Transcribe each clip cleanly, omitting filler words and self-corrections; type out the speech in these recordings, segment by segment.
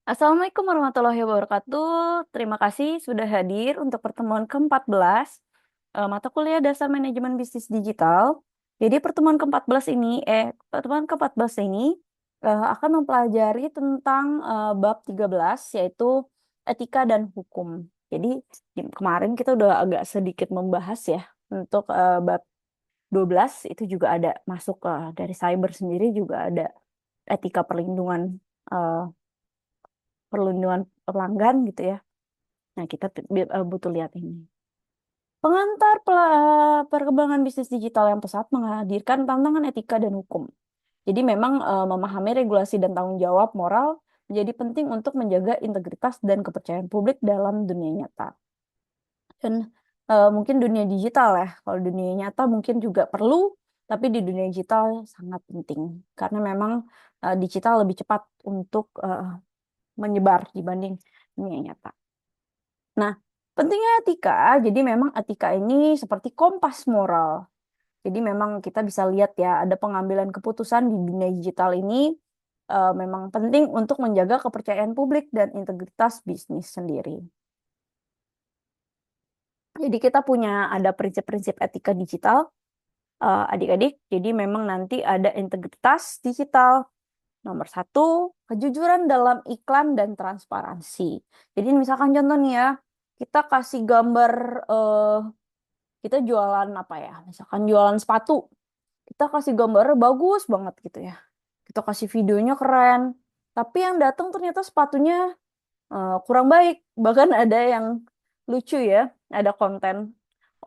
Assalamualaikum warahmatullahi wabarakatuh. Terima kasih sudah hadir untuk pertemuan ke-14 mata kuliah Dasar Manajemen Bisnis Digital. Jadi pertemuan ke-14 ini akan mempelajari tentang bab 13 yaitu etika dan hukum. Jadi kemarin kita udah agak sedikit membahas ya untuk bab 12 itu juga ada masuk dari cyber sendiri juga ada etika eh, perlindungan pelanggan gitu ya. Nah, kita butuh lihat ini. Perkembangan bisnis digital yang pesat menghadirkan tantangan etika dan hukum. Jadi memang memahami regulasi dan tanggung jawab moral menjadi penting untuk menjaga integritas dan kepercayaan publik dalam dunia nyata. Dan mungkin dunia digital ya, kalau dunia nyata mungkin juga perlu, tapi di dunia digital sangat penting. Karena memang digital lebih cepat untuk menyebar dibanding dunia nyata. Nah, pentingnya etika, jadi memang etika ini seperti kompas moral. Jadi memang kita bisa lihat ya, ada pengambilan keputusan di dunia digital ini memang penting untuk menjaga kepercayaan publik dan integritas bisnis sendiri. Jadi kita punya ada prinsip-prinsip etika digital, adik-adik. Jadi memang nanti ada integritas digital. Nomor satu, kejujuran dalam iklan dan transparansi. Jadi misalkan contoh nih ya, kita kasih gambar eh, kita jualan apa ya? Misalkan jualan sepatu, kita kasih gambarnya bagus banget gitu ya. Kita kasih videonya keren, tapi yang datang ternyata sepatunya kurang baik. Bahkan ada yang lucu ya, ada konten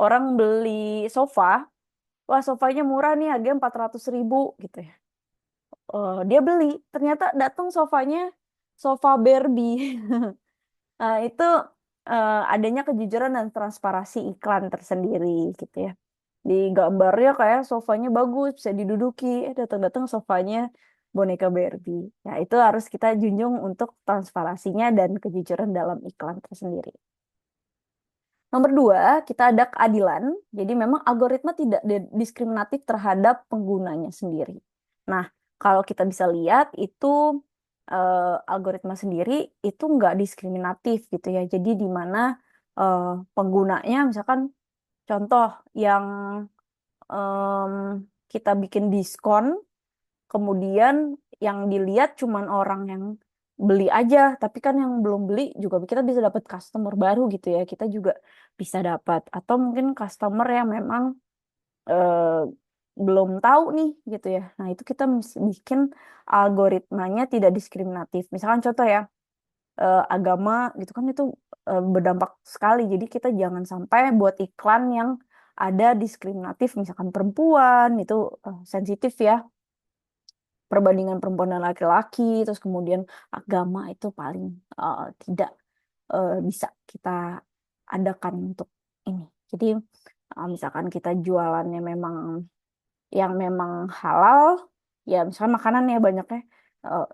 orang beli sofa, wah sofanya murah nih harganya 400.000 gitu ya. Dia beli, ternyata datang sofanya sofa Barbie. Itu adanya kejujuran dan transparansi iklan tersendiri gitu ya. Di gambarnya kayak sofanya bagus, bisa diduduki. Datang-datang sofanya boneka Barbie. Nah, itu harus kita junjung untuk transparansinya dan kejujuran dalam iklan tersendiri. Nomor dua, kita ada keadilan. Jadi memang algoritma tidak diskriminatif terhadap penggunanya sendiri. Nah, kalau kita bisa lihat itu algoritma sendiri itu nggak diskriminatif gitu ya. Jadi di mana eh, penggunanya misalkan contoh yang em, kita bikin diskon, kemudian yang dilihat cuman orang yang beli aja, tapi kan yang belum beli juga kita bisa dapat customer baru gitu ya. Kita juga bisa dapat atau mungkin customer yang memang eh, belum tahu nih gitu ya. Nah, itu kita mesti bikin algoritmanya tidak diskriminatif. Misalkan contoh ya, agama gitu kan itu berdampak sekali. Jadi kita jangan sampai buat iklan yang ada diskriminatif, misalkan perempuan itu sensitif ya, perbandingan perempuan dan laki-laki, terus kemudian agama itu paling tidak bisa kita adakan untuk ini. Jadi misalkan kita jualannya memang yang memang halal, ya misalkan makanan ya banyaknya,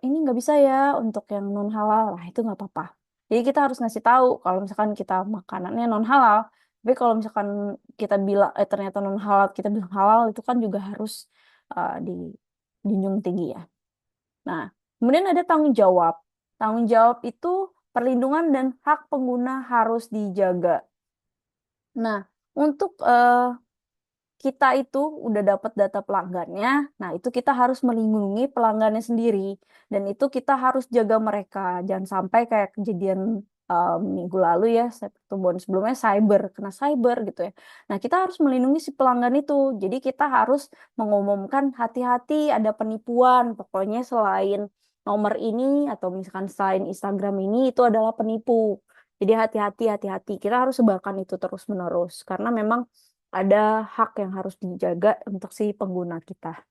ini nggak bisa ya untuk yang non halal, lah itu nggak apa-apa. Jadi kita harus ngasih tahu kalau misalkan kita makanannya non halal, tapi kalau misalkan kita bilang ternyata non halal, kita bilang halal itu kan juga harus dijunjung tinggi ya. Nah, kemudian ada tanggung jawab. Tanggung jawab itu perlindungan dan hak pengguna harus dijaga. Nah, untuk kita itu udah dapat data pelanggannya, nah itu kita harus melindungi pelanggannya sendiri, dan itu kita harus jaga mereka, jangan sampai kayak kejadian minggu lalu ya, pertemuan sebelumnya cyber, kena cyber gitu ya. Nah kita harus melindungi si pelanggan itu, jadi kita harus mengumumkan hati-hati ada penipuan, pokoknya selain nomor ini atau misalkan selain Instagram ini itu adalah penipu. Jadi hati-hati, hati-hati. Kita harus sebarkan itu terus-menerus karena memang ada hak yang harus dijaga untuk si pengguna kita.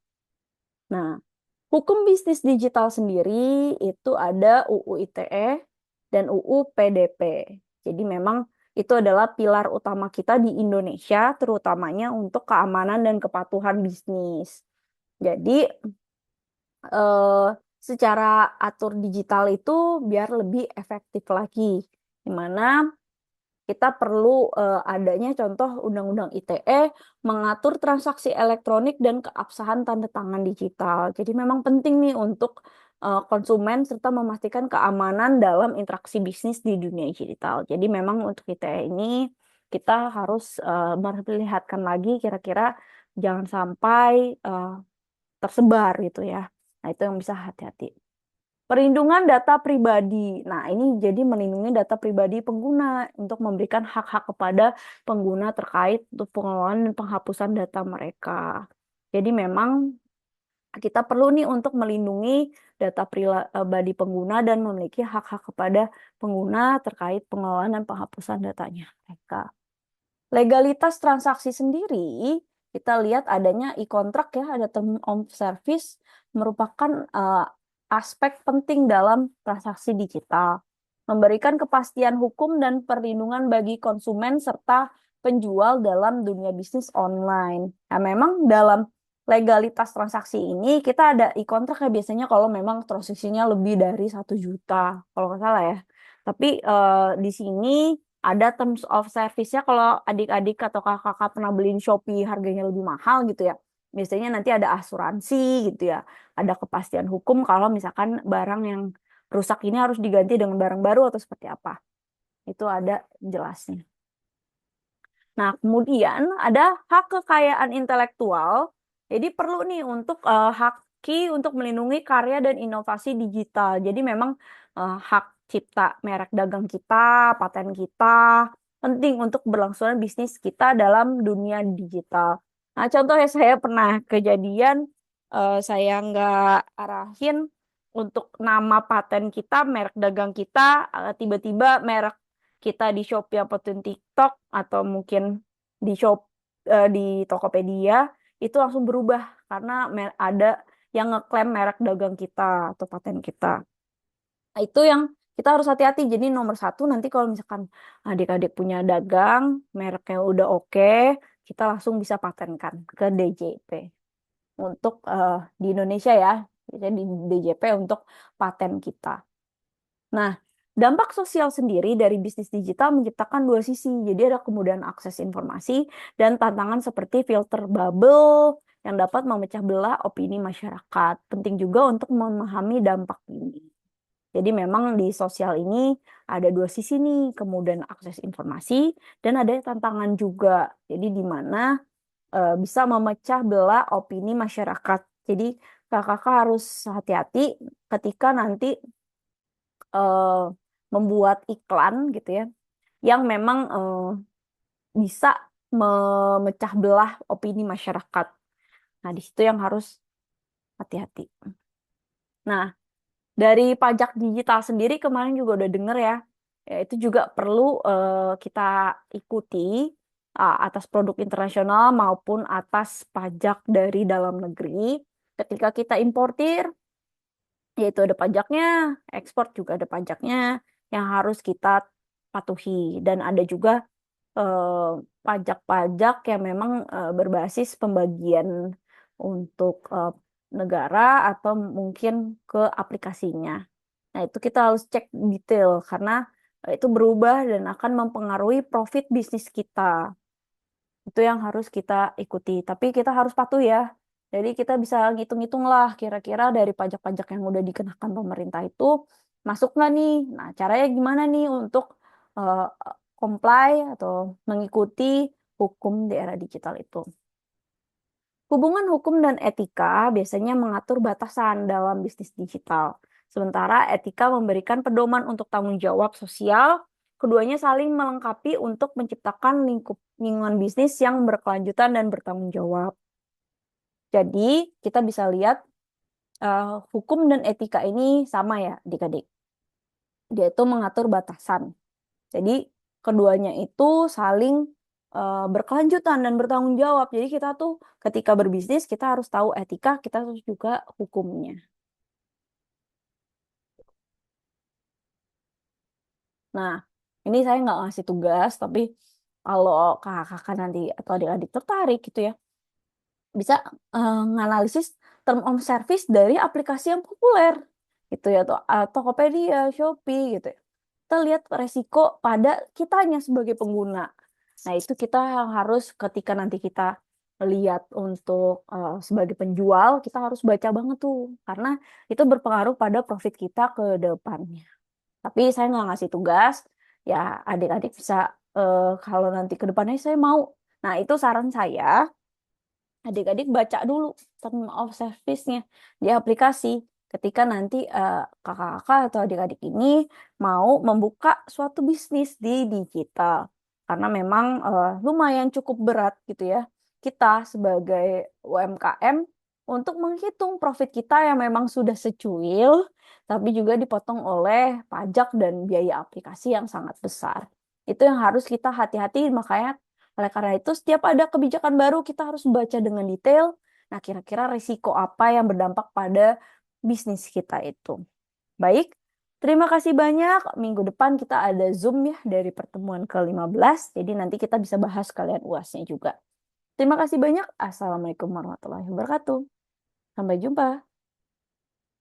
Nah, hukum bisnis digital sendiri itu ada UU ITE dan UU PDP. Jadi memang itu adalah pilar utama kita di Indonesia, terutamanya untuk keamanan dan kepatuhan bisnis. Jadi eh, secara atur digital itu biar lebih efektif lagi, di mana kita perlu adanya contoh Undang-Undang ITE mengatur transaksi elektronik dan keabsahan tanda tangan digital. Jadi memang penting nih untuk konsumen serta memastikan keamanan dalam interaksi bisnis di dunia digital. Jadi memang untuk ITE ini kita harus memperlihatkan lagi kira-kira jangan sampai tersebar gitu ya. Nah, itu yang bisa hati-hati. Perlindungan data pribadi. Nah, ini jadi melindungi data pribadi pengguna untuk memberikan hak-hak kepada pengguna terkait untuk pengelolaan dan penghapusan data mereka. Jadi memang kita perlu nih untuk melindungi data pribadi pengguna dan memiliki hak-hak kepada pengguna terkait pengelolaan dan penghapusan datanya mereka. Legalitas transaksi sendiri, kita lihat adanya e-contract ya, ada term of service, merupakan aspek penting dalam transaksi digital. Memberikan kepastian hukum dan perlindungan bagi konsumen serta penjual dalam dunia bisnis online. Nah, memang dalam legalitas transaksi ini kita ada e-contract ya biasanya kalau memang transaksinya lebih dari 1 juta, kalau nggak salah ya. Tapi di sini ada terms of service-nya kalau adik-adik atau kakak-kakak pernah beliin Shopee harganya lebih mahal gitu ya. Biasanya nanti ada asuransi gitu ya. Ada kepastian hukum kalau misalkan barang yang rusak ini harus diganti dengan barang baru atau seperti apa. Itu ada jelasnya. Nah, kemudian ada hak kekayaan intelektual. Jadi perlu nih untuk haki untuk melindungi karya dan inovasi digital. Jadi memang hak cipta merek dagang kita, paten kita, penting untuk berlangsungan bisnis kita dalam dunia digital. Nah, contohnya saya pernah kejadian saya nggak arahin untuk nama paten kita, merek dagang kita, tiba-tiba merek kita di Shopee ataupun TikTok atau mungkin di Tokopedia itu langsung berubah karena ada yang ngeklaim merek dagang kita atau paten kita. Nah, itu yang kita harus hati-hati. Jadi nomor 1 nanti kalau misalkan adik-adik punya dagang, mereknya udah oke, kita langsung bisa patenkan ke DJP. Untuk di Indonesia ya, biasanya di DJP untuk paten kita. Nah, dampak sosial sendiri dari bisnis digital menciptakan 2 sisi. Jadi ada kemudahan akses informasi dan tantangan seperti filter bubble yang dapat memecah belah opini masyarakat. Penting juga untuk memahami dampak ini. Jadi memang di sosial ini ada 2 sisi nih, kemudahan akses informasi dan ada tantangan juga. Jadi di mana bisa memecah belah opini masyarakat. Jadi kakak-kakak harus hati-hati ketika nanti membuat iklan gitu ya, yang memang bisa memecah belah opini masyarakat. Nah, di situ yang harus hati-hati. Nah, dari pajak digital sendiri kemarin juga udah denger ya, itu juga perlu kita ikuti atas produk internasional maupun atas pajak dari dalam negeri. Ketika kita importir, yaitu ada pajaknya, ekspor juga ada pajaknya yang harus kita patuhi. Dan ada juga pajak-pajak yang memang berbasis pembagian untuk negara atau mungkin ke aplikasinya. Nah, itu kita harus cek detail karena itu berubah dan akan mempengaruhi profit bisnis kita. Itu yang harus kita ikuti. Tapi kita harus patuh ya. Jadi kita bisa ngitung-ngitung lah kira-kira dari pajak-pajak yang udah dikenakan pemerintah itu masuk nggak nih? Nah, caranya gimana nih untuk uh, comply atau mengikuti hukum di era digital itu. Hubungan hukum dan etika biasanya mengatur batasan dalam bisnis digital. Sementara etika memberikan pedoman untuk tanggung jawab sosial, keduanya saling melengkapi untuk menciptakan lingkungan bisnis yang berkelanjutan dan bertanggung jawab. Jadi, kita bisa lihat hukum dan etika ini sama ya, adik-adik. Dia itu mengatur batasan. Jadi, keduanya itu saling berkelanjutan dan bertanggung jawab. Jadi, kita tuh ketika berbisnis, kita harus tahu etika, kita harus juga hukumnya. Nah, ini saya nggak ngasih tugas, tapi kalau kakak-kakak nanti atau adik-adik tertarik gitu ya, bisa nganalisis term of service dari aplikasi yang populer gitu ya, atau Tokopedia, Shopee gitu ya. Kita lihat resiko pada kitanya sebagai pengguna. Nah, itu kita yang harus ketika nanti kita lihat untuk sebagai penjual, kita harus baca banget tuh, karena itu berpengaruh pada profit kita ke depannya. Tapi saya nggak ngasih tugas, ya adik-adik bisa kalau nanti ke depannya saya mau. Nah, itu saran saya, adik-adik baca dulu term of service-nya di aplikasi. Ketika nanti kakak-kakak atau adik-adik ini mau membuka suatu bisnis di digital. Karena memang lumayan cukup berat gitu ya. Kita sebagai UMKM untuk menghitung profit kita yang memang sudah secuil, tapi juga dipotong oleh pajak dan biaya aplikasi yang sangat besar. Itu yang harus kita hati-hati, makanya oleh karena itu, setiap ada kebijakan baru, kita harus baca dengan detail. Nah, kira-kira risiko apa yang berdampak pada bisnis kita itu. Baik, terima kasih banyak. Minggu depan kita ada Zoom ya dari pertemuan ke-15. Jadi nanti kita bisa bahas kalian UASnya juga. Terima kasih banyak. Assalamualaikum warahmatullahi wabarakatuh. Sampai jumpa.